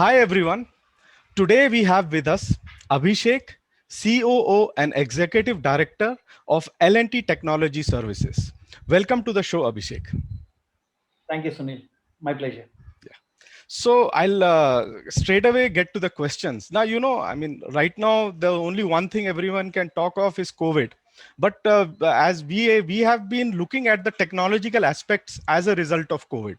Hi everyone. Today we have with us Abhishek, COO and Executive Director of L&T Technology Services. Welcome to the show, Abhishek. Thank you, Sunil. My pleasure. Yeah. So I'll straight away get to the questions. Now, right now the only one thing everyone can talk of is COVID. But as we have been looking at the technological aspects as a result of COVID.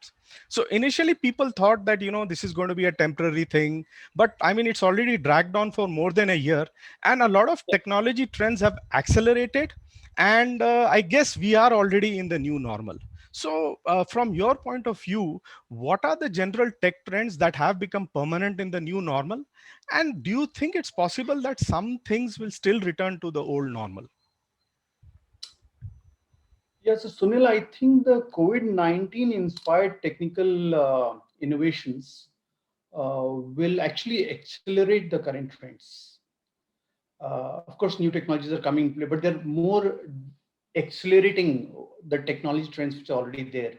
So initially people thought that this is going to be a temporary thing, but I mean it's already dragged on for more than a year, and a lot of technology trends have accelerated, and I guess we are already in the new normal. So from your point of view, what are the general tech trends that have become permanent in the new normal? And do you think it's possible that some things will still return to the old normal? Yes, so Sunil, I think the COVID-19 inspired technical innovations will actually accelerate the current trends. Of course, new technologies are coming in play, but they're more accelerating the technology trends which are already there.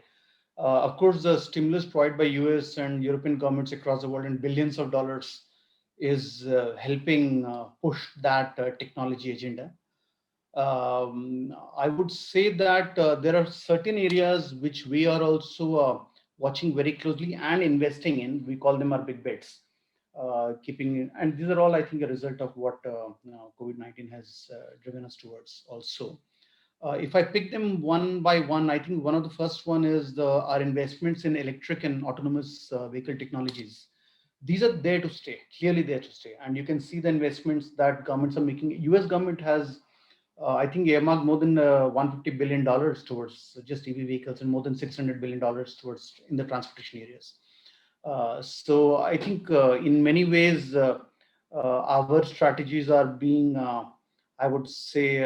Of course, the stimulus provided by US and European governments across the world and billions of dollars is helping push that technology agenda. I would say that there are certain areas which we are also watching very closely and investing in. We call them our big bets. And these are all, I think, a result of what COVID-19 has driven us towards also. If I pick them one by one, I think one of the first one is our investments in electric and autonomous vehicle technologies. These are there to stay, clearly there to stay. And you can see the investments that governments are making. US government has, I think, earmarked more than $150 billion towards just EV vehicles and more than $600 billion towards in the transportation areas. So I think in many ways, our strategies are being, I would say,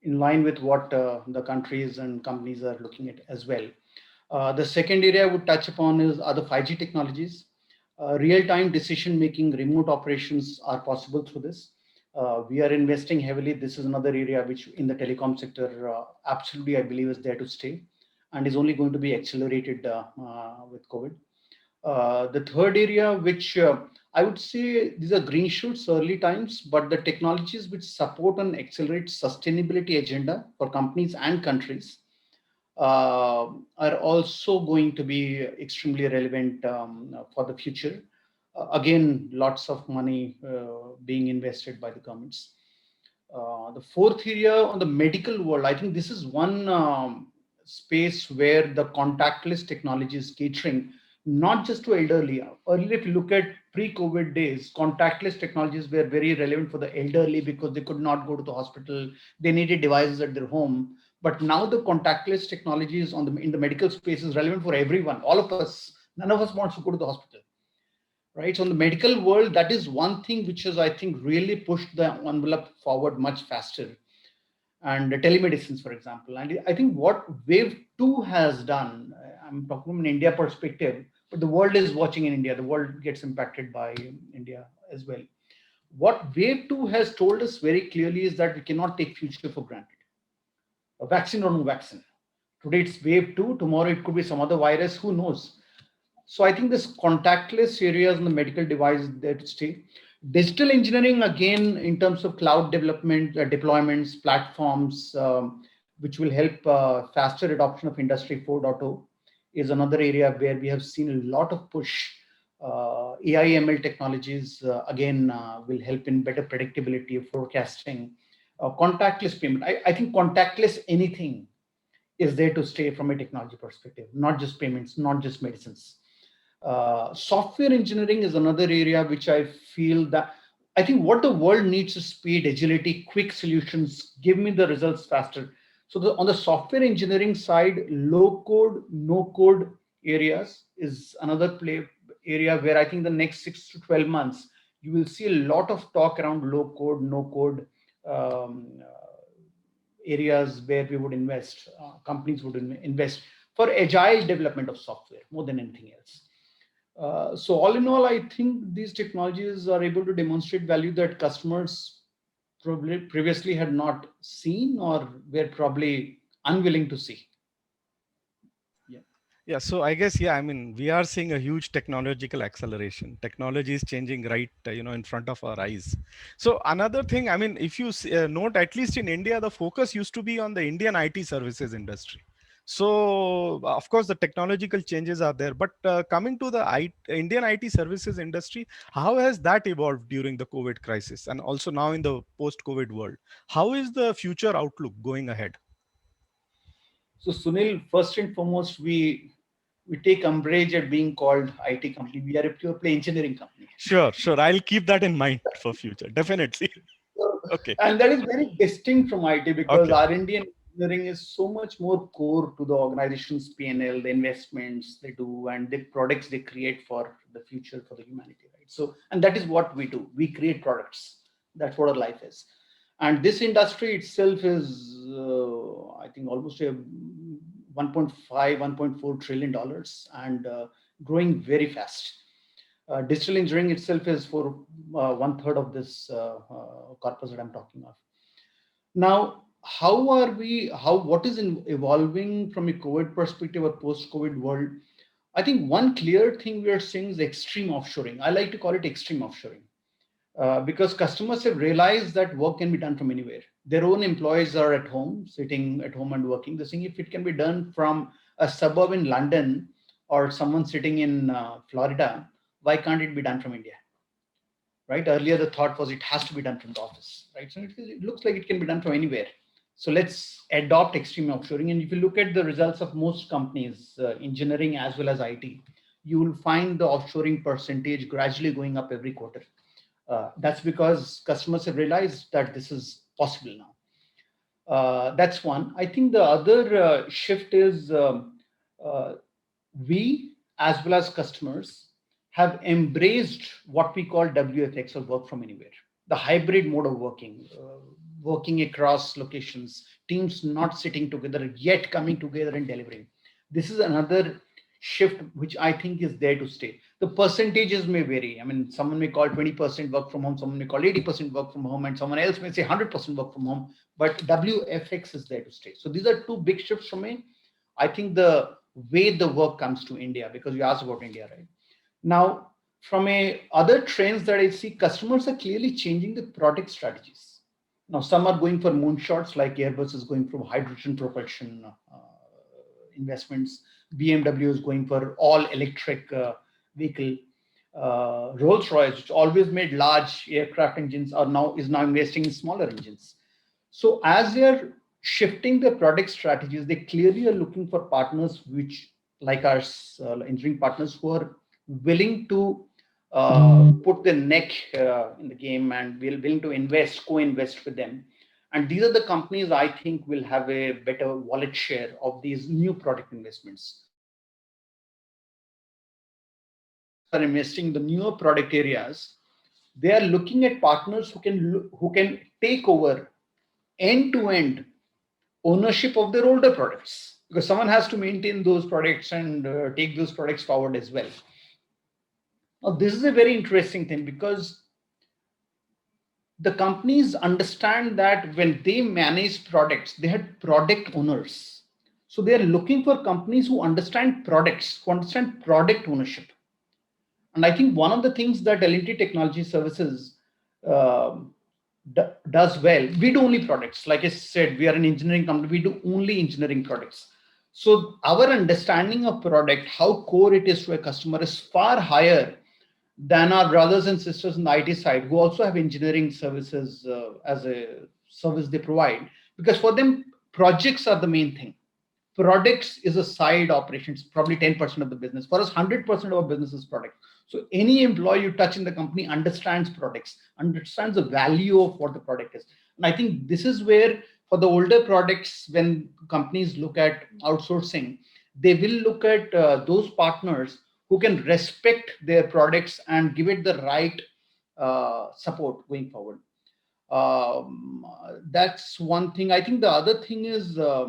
in line with what the countries and companies are looking at as well. The second area I would touch upon is other 5G technologies. Real-time decision-making, remote operations are possible through this. We are investing heavily. This is another area which in the telecom sector, absolutely, I believe is there to stay and is only going to be accelerated with COVID. The third area, which I would say these are green shoots, early times, but the technologies which support and accelerate sustainability agenda for companies and countries are also going to be extremely relevant for the future. Again, lots of money being invested by the governments. The fourth area on the medical world, I think this is one space where the contactless technology is catering not just to elderly. Earlier, if you look at pre-COVID days, contactless technologies were very relevant for the elderly because they could not go to the hospital. They needed devices at their home. But now the contactless technologies in the medical space is relevant for everyone, all of us. None of us wants to go to the hospital, right? So in the medical world, that is one thing which has, I think, really pushed the envelope forward much faster. And the telemedicines, for example. And I think what Wave 2 has done, I'm talking from an India perspective, but the world is watching in India. The world gets impacted by India as well. What Wave 2 has told us very clearly is that we cannot take future for granted. A vaccine or no vaccine. Today it's Wave 2, tomorrow it could be some other virus, who knows? So I think this contactless areas in the medical device is there to stay. Digital engineering, again, in terms of cloud development, deployments, platforms, which will help faster adoption of Industry 4.0 is another area where we have seen a lot of push. AI ML technologies, again, will help in better predictability of forecasting. Contactless payment. I think contactless anything is there to stay from a technology perspective, not just payments, not just medicines. Software engineering is another area which I feel that I think what the world needs is speed, agility, quick solutions, give me the results faster. So on the software engineering side, low code, no code areas is another area where I think the next 6 to 12 months, you will see a lot of talk around low code, no code um, areas where we would invest, companies would invest for agile development of software more than anything else. So all in all, I think these technologies are able to demonstrate value that customers probably previously had not seen or were probably unwilling to see. Yeah. Yeah, so I guess, yeah, I mean, we are seeing a huge technological acceleration. Technology is changing right, in front of our eyes. So another thing, I mean, if you note, at least in India, the focus used to be on the Indian IT services industry. So of course, the technological changes are there, but coming to the Indian IT services industry, how has that evolved during the COVID crisis, and also now in the post-COVID world? How is the future outlook going ahead? So Sunil, first and foremost, we take umbrage at being called IT company. We are a pure play engineering company. Sure, sure. I'll keep that in mind for future. Definitely. Okay. And that is very distinct from IT because Okay. R&D and engineering is so much more core to the organization's P&L, the investments they do, and the products they create for the future for the humanity, right? So, and that is what we do. We create products. That's what our life is. And this industry itself is, I think, almost a 1.5, $1.4 trillion and growing very fast. Digital engineering itself is for one third of this corpus that I'm talking of. Now, how are we? How what is evolving from a COVID perspective or post-COVID world? I think one clear thing we are seeing is extreme offshoring. I like to call it extreme offshoring because customers have realized that work can be done from anywhere. Their own employees are at home, sitting at home and working. They're saying if it can be done from a suburb in London or someone sitting in Florida, why can't it be done from India? Right? Earlier, the thought was it has to be done from the office, right? So it looks like it can be done from anywhere. So let's adopt extreme offshoring. And if you look at the results of most companies, engineering as well as IT, you will find the offshoring percentage gradually going up every quarter. That's because customers have realized that this is possible now. That's one. I think the other shift is uh, we, as well as customers, have embraced what we call WFX or work from anywhere, the hybrid mode of working, working across locations, teams not sitting together yet coming together and delivering. This is another shift which I think is there to stay. The percentages may vary. I mean, someone may call 20% work from home, someone may call 80% work from home, and someone else may say 100% work from home. But WFX is there to stay. So these are two big shifts for me. I think the way the work comes to India, because you asked about India, right? Now, from a other trends that I see, customers are clearly changing the product strategies. Now, some are going for moonshots, like Airbus is going for hydrogen propulsion investments. BMW is going for all electric vehicle. Rolls Royce, which always made large aircraft engines, are now is now investing in smaller engines. So as they are shifting their product strategies, they clearly are looking for partners which, like our engineering partners, who are willing to put their neck in the game and willing to invest, co-invest with them. And these are the companies I think will have a better wallet share of these new product investments. Are investing in the newer product areas. They are looking at partners who can take over end to end ownership of their older products, because someone has to maintain those products and take those products forward as well. Now, this is a very interesting thing because the companies understand that when they manage products, they had product owners. So they are looking for companies who understand products, who understand product ownership. And I think one of the things that L&T Technology Services um, does well, we do only products. Like I said, we are an engineering company, we do only engineering products. So our understanding of product, how core it is to a customer, is far higher than our brothers and sisters in the IT side who also have engineering services as a service they provide. Because for them, projects are the main thing. Products is a side operation. It's probably 10% of the business. For us, 100% of our business is product. So any employee you touch in the company understands products, understands the value of what the product is. And I think this is where, for the older products, when companies look at outsourcing, they will look at those partners who can respect their products and give it the right support going forward. That's one thing. I think the other thing is, I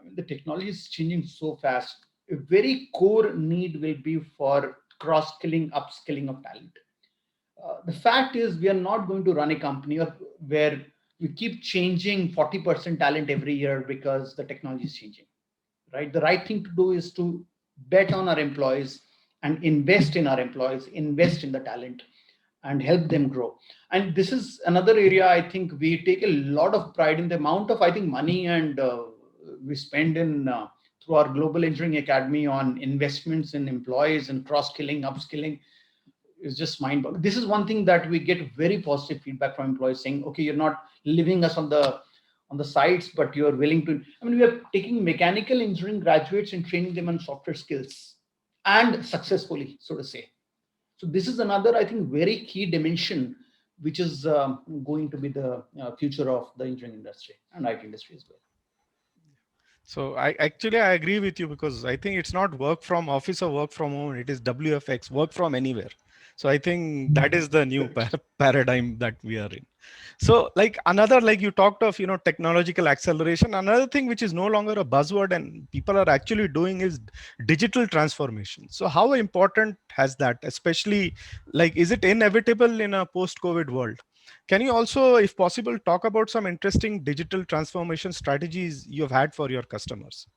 mean, the technology is changing so fast. A very core need will be for cross skilling, upskilling of talent. The fact is, we are not going to run a company where we keep changing 40% talent every year because the technology is changing. right? The right thing to do is to bet on our employees and invest in our employees, invest in the talent and help them grow. And this is another area I think we take a lot of pride in, the amount of, I think, money and we spend in through our Global Engineering Academy on investments in employees and cross skilling, upskilling is just mind boggling. This is one thing that we get very positive feedback from employees saying, okay, you're not leaving us on the sides, but you're willing to. I mean, we are taking mechanical engineering graduates and training them on software skills and successfully, so to say. So this is another, I think, very key dimension, which is going to be the future of the engineering industry and IT industry as well. So I agree with you, because I think it's not work from office or work from home. It is WFX, work from anywhere. So I think that is the new Correct. paradigm that we are in. So like another, like you talked of, technological acceleration. Another thing which is no longer a buzzword and people are actually doing is digital transformation. So how important has that, especially like, is it inevitable in a post-COVID world? Can you also, if possible, talk about some interesting digital transformation strategies you've had for your customers?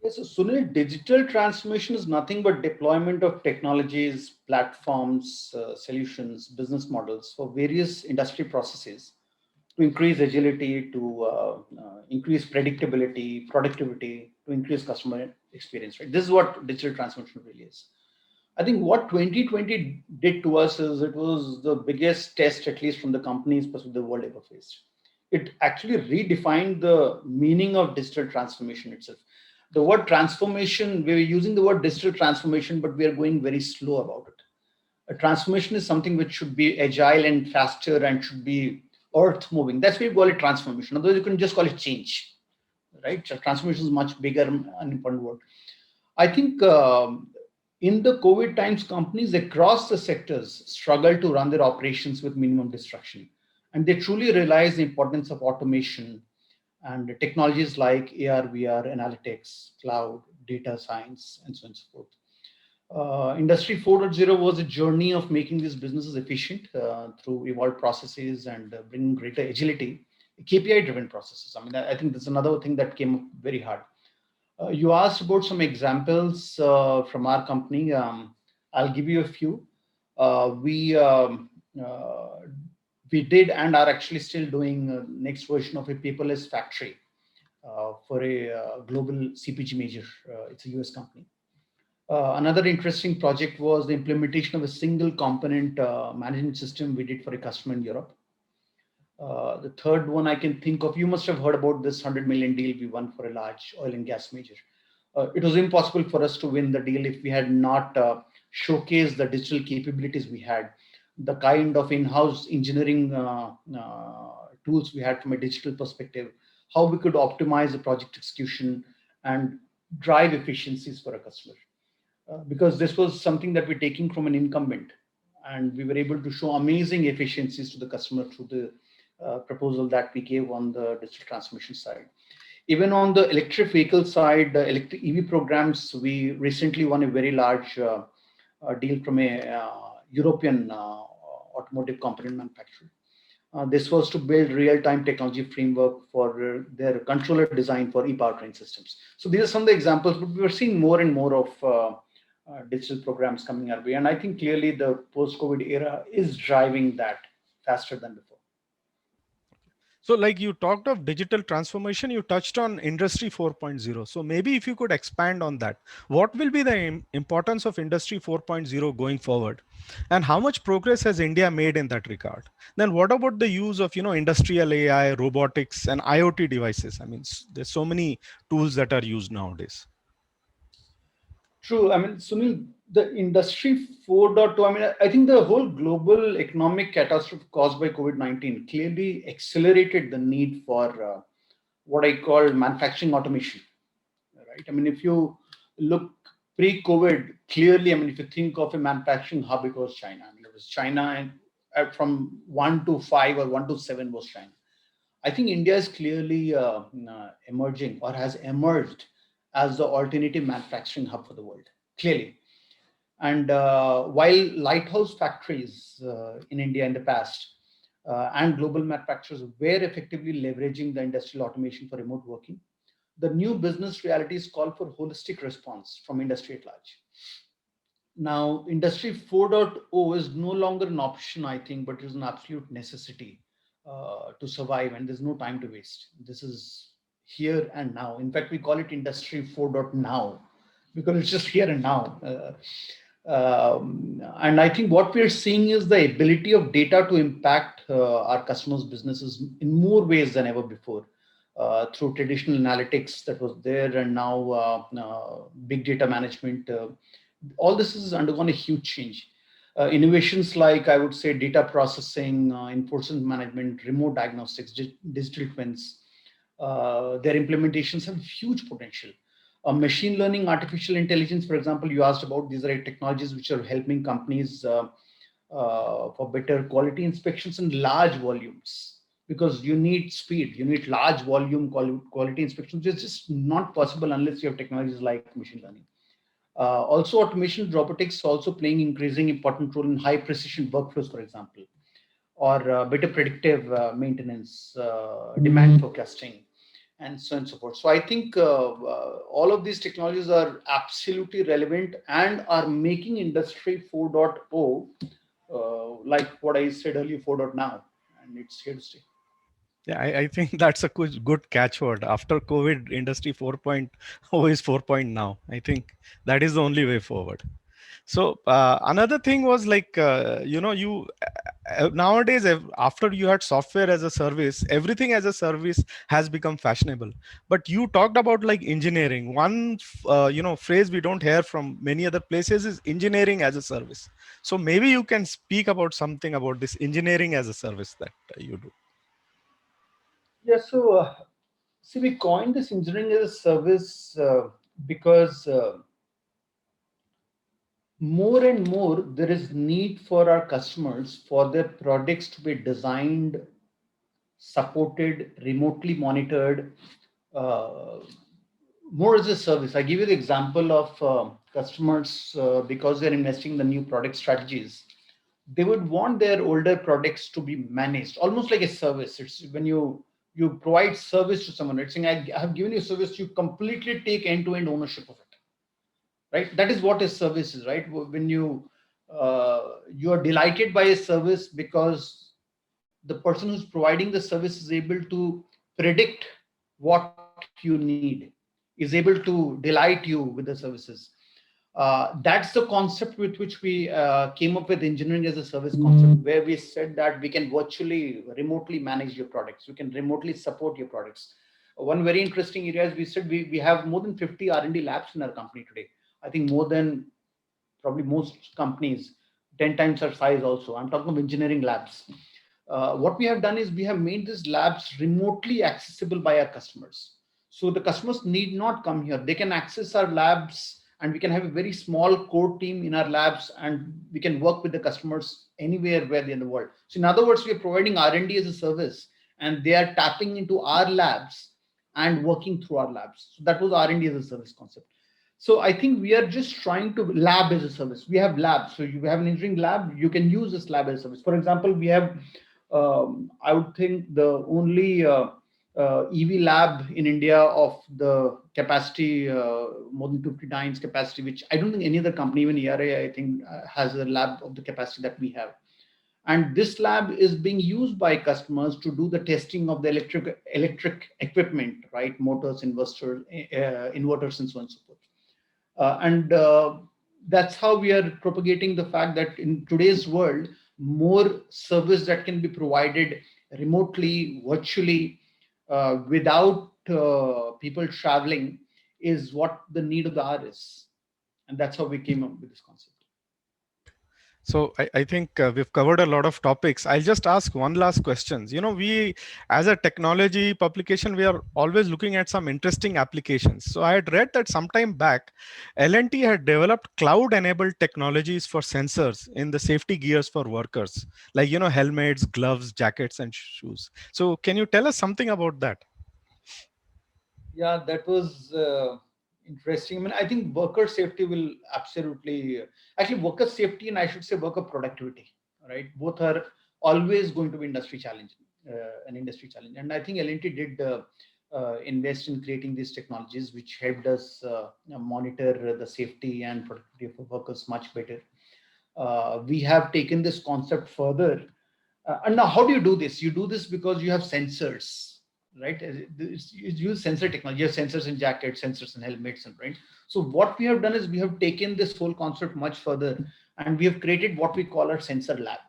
Yes, so Sunil, digital transformation is nothing but deployment of technologies, platforms, solutions, business models for various industry processes to increase agility, to increase predictability, productivity, to increase customer experience. Right? This is what digital transformation really is. I think what 2020 did to us is it was the biggest test, at least from the company's perspective, the world ever faced. It actually redefined the meaning of digital transformation itself. The word transformation, we were using the word digital transformation, but we are going very slow about it. A transformation is something which should be agile and faster and should be earth moving. That's why we call it transformation. Otherwise, you can just call it change, right? So transformation is much bigger and important word. I think in the COVID times, companies across the sectors struggle to run their operations with minimum disruption. And they truly realize the importance of automation and technologies like AR, VR, analytics, cloud, data science, and so on and so forth. Industry 4.0 was a journey of making these businesses efficient through evolved processes and bringing greater agility, KPI driven processes. I mean, I think that's another thing that came up very hard. You asked about some examples from our company. I'll give you a few. Uh, we did and are actually still doing next version of a paperless factory for a global CPG major. It's a US company. Another interesting project was the implementation of a single component management system we did for a customer in Europe. The third one I can think of, you must have heard about this 100 million deal we won for a large oil and gas major. It was impossible for us to win the deal if we had not showcased the digital capabilities we had, the kind of in-house engineering tools we had from a digital perspective, how we could optimize the project execution and drive efficiencies for a customer. Because this was something that we're taking from an incumbent, and we were able to show amazing efficiencies to the customer through the proposal that we gave on the digital transformation side. Even on the electric vehicle side, the electric EV programs, we recently won a very large deal from a European automotive component manufacturer. This was to build real-time technology framework for their controller design for e-powertrain systems. So these are some of the examples, but we are seeing more and more of digital programs coming our way. And I think clearly the post-COVID era is driving that faster than before. So like you talked of digital transformation, you touched on industry 4.0. So maybe if you could expand on that, what will be the importance of industry 4.0 going forward? And how much progress has India made in that regard? Then what about the use of, industrial AI, robotics and IoT devices? I mean, there's so many tools that are used nowadays. True. I mean, Sunil, the industry 4.2, I mean, I think the whole global economic catastrophe caused by COVID-19 clearly accelerated the need for what I call manufacturing automation, right? I mean, if you look pre-COVID, clearly, I mean, if you think of a manufacturing hub, it was China. I mean, it was China, and from 1 to 5 or 1 to 7 was China. I think India is clearly emerging or has emerged as the alternative manufacturing hub for the world, clearly. And while lighthouse factories in India in the past, and global manufacturers were effectively leveraging the industrial automation for remote working. The new business realities call for holistic response from industry at large. Now, Industry 4.0 is no longer an option, I think, but it is an absolute necessity to survive, and there's no time to waste. This is here and now. In fact, we call it Industry 4.now because it's just here and now. And I think what we're seeing is the ability of data to impact our customers' businesses in more ways than ever before. Through traditional analytics that was there, and now big data management, all this has undergone a huge change. Innovations like, I would say, data processing, enforcement management, remote diagnostics, digital twins, their implementations have huge potential. Machine learning, artificial intelligence, for example, you asked about, these are technologies which are helping companies for better quality inspections in large volumes, because you need speed, you need large volume quality inspections. It's just not possible unless you have technologies like machine learning. Also, automation robotics also playing increasing important role in high precision workflows, for example, or better predictive maintenance, demand forecasting, and so on and so forth. So I think all of these technologies are absolutely relevant and are making Industry 4.0, like what I said earlier, 4.now, and it's here to stay. Yeah, I think that's a good catchword. After COVID, Industry 4.0 is 4 now. I think that is the only way forward. So another thing was like, you nowadays, after you had software as a service, everything as a service has become fashionable. But you talked about like engineering. One, phrase we don't hear from many other places is engineering as a service. So maybe you can speak about something about this engineering as a service that you do. Yeah, so see, we coined this engineering as a service because more and more there is need for our customers for their products to be designed, supported, remotely monitored, uh, more as a service. I give you the example of customers, because they're investing in the new product strategies, they would want their older products to be managed almost like a service. It's when you provide service to someone, it's saying, I have given you a service, you completely take end-to-end ownership of it, right? That is what a service is, right? When you are delighted by a service because the person who's providing the service is able to predict what you need, is able to delight you with the services. That's the concept with which we came up with engineering as a service concept, where we said that we can virtually remotely manage your products, we can remotely support your products. One very interesting area is, we said we have more than 50 R&D labs in our company today. I think more than probably most companies, 10 times our size also. I'm talking of engineering labs. What we have done is we have made these labs remotely accessible by our customers. So the customers need not come here. They can access our labs, and we can have a very small core team in our labs, and we can work with the customers anywhere where they're in the world. So in other words, we are providing R&D as a service, and they are tapping into our labs and working through our labs. So that was R&D as a service concept. So I think we are just trying to lab as a service. We have labs. So you have an engineering lab, you can use this lab as a service. For example, we have, I would think, the only EV lab in India of the capacity, more than 50 times capacity, which I don't think any other company, even ERA, I think, has a lab of the capacity that we have. And this lab is being used by customers to do the testing of the electric equipment, right? Motors, inverters, and so on and so forth. And that's how we are propagating the fact that in today's world, more service that can be provided remotely, virtually, without people traveling, is what the need of the hour is. And that's how we came up with this concept. So I think we've covered a lot of topics. I'll just ask one last question. We, as a technology publication, we are always looking at some interesting applications. So I had read that sometime back, L&T had developed cloud-enabled technologies for sensors in the safety gears for workers, like, helmets, gloves, jackets, and shoes. So can you tell us something about that? Yeah, that was interesting. I mean, I think worker safety will absolutely, actually, worker safety, and I should say worker productivity, right? Both are always going to be an industry challenge. And I think L&T did invest in creating these technologies, which helped us monitor the safety and productivity of workers much better. We have taken this concept further. And now, how do you do this? You do this because you have sensors, right? You use sensor technology. You have sensors in jackets, sensors in helmets, and right. So what we have done is we have taken this whole concept much further, and we have created what we call our sensor lab.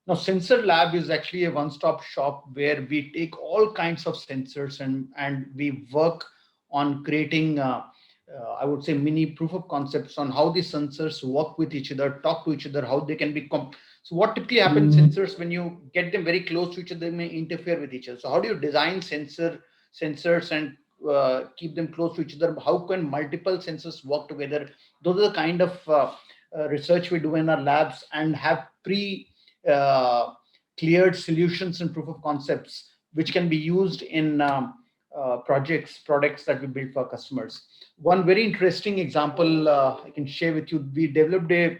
Now, Sensor Lab is actually a one-stop shop where we take all kinds of sensors and we work on creating, I would say, mini proof of concepts on how these sensors work with each other, talk to each other, how they can be. So what typically happens, sensors, when you get them very close to each other, they may interfere with each other. So how do you design sensors and keep them close to each other? How can multiple sensors work together? Those are the kind of research we do in our labs and have uh, cleared solutions and proof of concepts which can be used in products that we build for customers. One very interesting example I can share with you: we developed a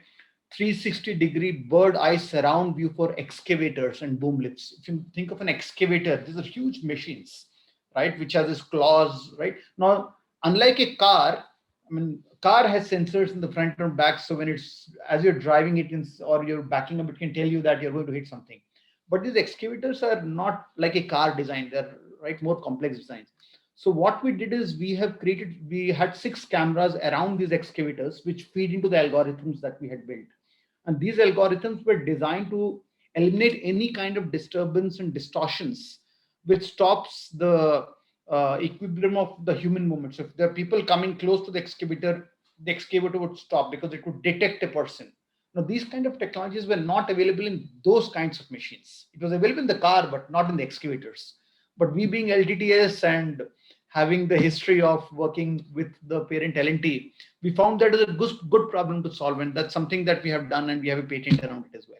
360-degree bird eye surround view for excavators and boom lifts. If you think of an excavator, these are huge machines, right, which has its claws, right? Now, unlike a car, I mean, car has sensors in the front and back, so when it's as you're driving it in, or you're backing up, it can tell you that you're going to hit something. But these excavators are not like a car design; they're right more complex designs. So what we did is we had 6 cameras around these excavators, which feed into the algorithms that we had built, and these algorithms were designed to eliminate any kind of disturbance and distortions, which stops the equilibrium of the human movement. So if there are people coming close to the excavator would stop because it would detect a person. Now, these kind of technologies were not available in those kinds of machines. It was available in the car, but not in the excavators. But we, being LTTS and having the history of working with the parent L&T, we found that is a good problem to solve, and that's something that we have done, and we have a patent around it as well.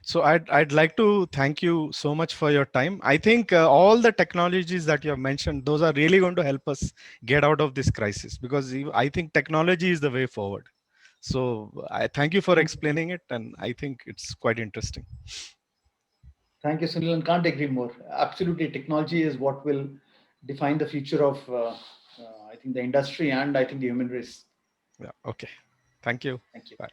So I'd like to thank you so much for your time. I think all the technologies that you have mentioned, those are really going to help us get out of this crisis, because I think technology is the way forward. So I thank you for explaining it, and I think it's quite interesting. Thank you, Sunil, and can't agree more. Absolutely, technology is what will define the future of, I think, the industry and I think the human race. Yeah. Okay. Thank you. Thank you. Bye.